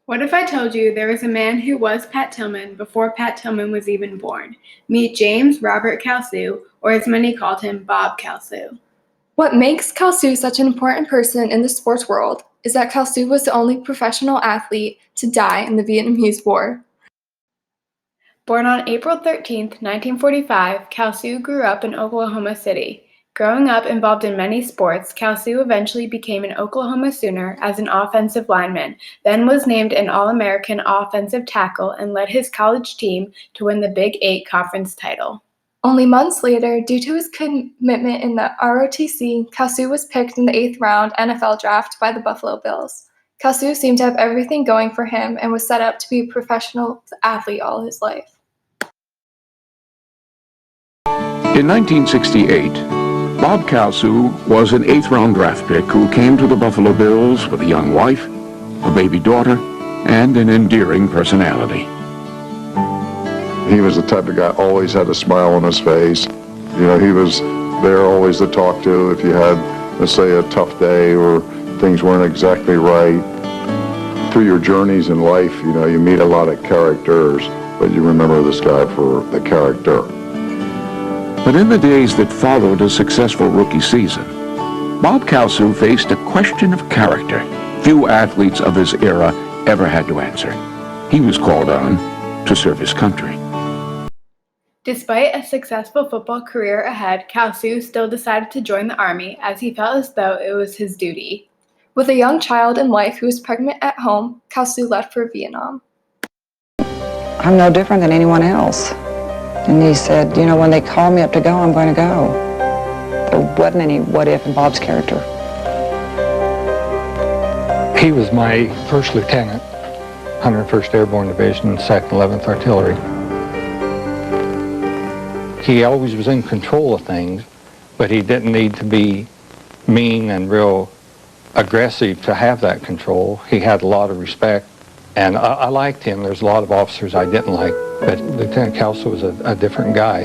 What if I told you there was a man who was Pat Tillman before Pat Tillman was even born? Meet James Robert Kalsu, or as many called him, Bob Kalsu. What makes Kalsu such an important person in the sports world is that Kalsu was the only professional athlete to die in the Vietnamese War. Born on April 13, 1945, Kalsu grew up in Oklahoma City. Growing up involved in many sports, Kalsu eventually became an Oklahoma Sooner as an offensive lineman, then was named an All-American offensive tackle and led his college team to win the Big 8 conference title. Only months later, due to his commitment in the ROTC, Kalsu was picked in the 8th round NFL draft by the Buffalo Bills. Kalsu seemed to have everything going for him and was set up to be a professional athlete all his life. In 1968, Bob Kalsu was an 8th round draft pick who came to the Buffalo Bills with a young wife, a baby daughter, and an endearing personality. He was the type of guy always had a smile on his face. You know, he was there always to talk to if you had, let's say, a tough day or things weren't exactly right. Through your journeys in life, you know, you meet a lot of characters, but you remember this guy for the character. But in the days that followed a successful rookie season, Bob Kalsu faced a question of character few athletes of his era ever had to answer. He was called on to serve his country. Despite a successful football career ahead, Kalsu still decided to join the Army as he felt as though it was his duty. With a young child and wife who was pregnant at home, Kalsu left for Vietnam. I'm no different than anyone else. And he said, you know, when they call me up to go, I'm going to go. There wasn't any what if in Bob's character. He was my first lieutenant, 101st Airborne Division, 2nd 11th Artillery. He always was in control of things, but he didn't need to be mean and real aggressive to have that control. He had a lot of respect, and I liked him. There's a lot of officers I didn't like, but Lieutenant Kalsu was a different guy.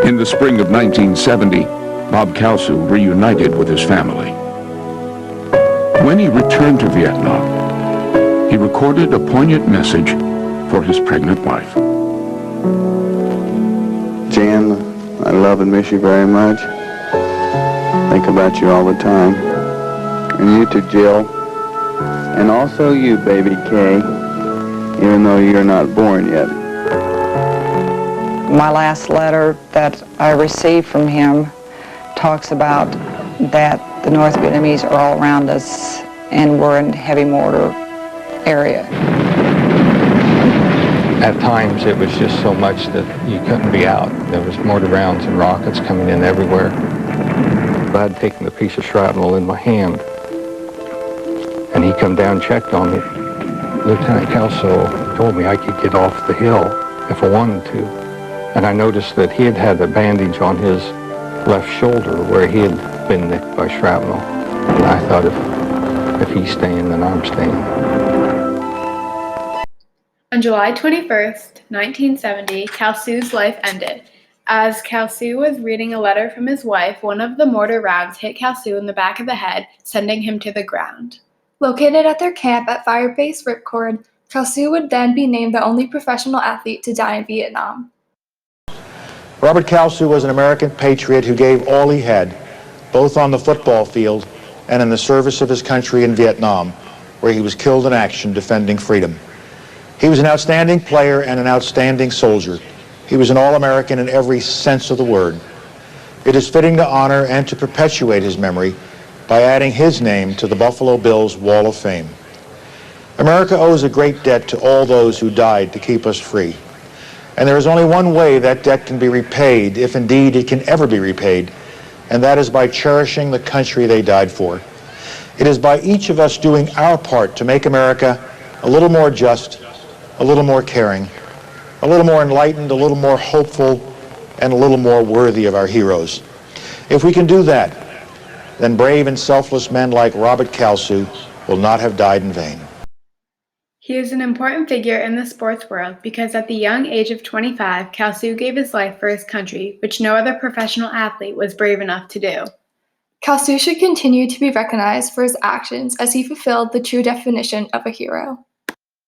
In the spring of 1970, Bob Kalsu reunited with his family. When he returned to Vietnam, he recorded a poignant message for his pregnant wife. Jan, I love and miss you very much. Think about you all the time. And you too, Jill. And also you, baby Kay, even though you're not born yet. My last letter that I received from him talks about that the North Vietnamese are all around us and we're in heavy mortar area. At times it was just so much that you couldn't be out. There was mortar rounds and rockets coming in everywhere. I had taken a piece of shrapnel in my hand, and he come down and checked on me. Lieutenant Kalsu told me I could get off the hill if I wanted to. And I noticed that he had had a bandage on his left shoulder where he had been nicked by shrapnel. And I thought if he's staying, then I'm staying. On July 21st, 1970, Kalsu's life ended. As Kalsu was reading a letter from his wife, one of the mortar rounds hit Kalsu in the back of the head, sending him to the ground. Located at their camp at Firebase Ripcord, Kalsu would then be named the only professional athlete to die in Vietnam. Robert Kalsu was an American patriot who gave all he had, both on the football field and in the service of his country in Vietnam, where he was killed in action defending freedom. He was an outstanding player and an outstanding soldier. He was an All-American in every sense of the word. It is fitting to honor and to perpetuate his memory by adding his name to the Buffalo Bills Wall of Fame. America owes a great debt to all those who died to keep us free. And there is only one way that debt can be repaid, if indeed it can ever be repaid, and that is by cherishing the country they died for. It is by each of us doing our part to make America a little more just, a little more caring, a little more enlightened, a little more hopeful, and a little more worthy of our heroes. If we can do that, then brave and selfless men like Robert Kalsu will not have died in vain. He is an important figure in the sports world because at the young age of 25, Kalsu gave his life for his country, which no other professional athlete was brave enough to do. Kalsu should continue to be recognized for his actions as he fulfilled the true definition of a hero.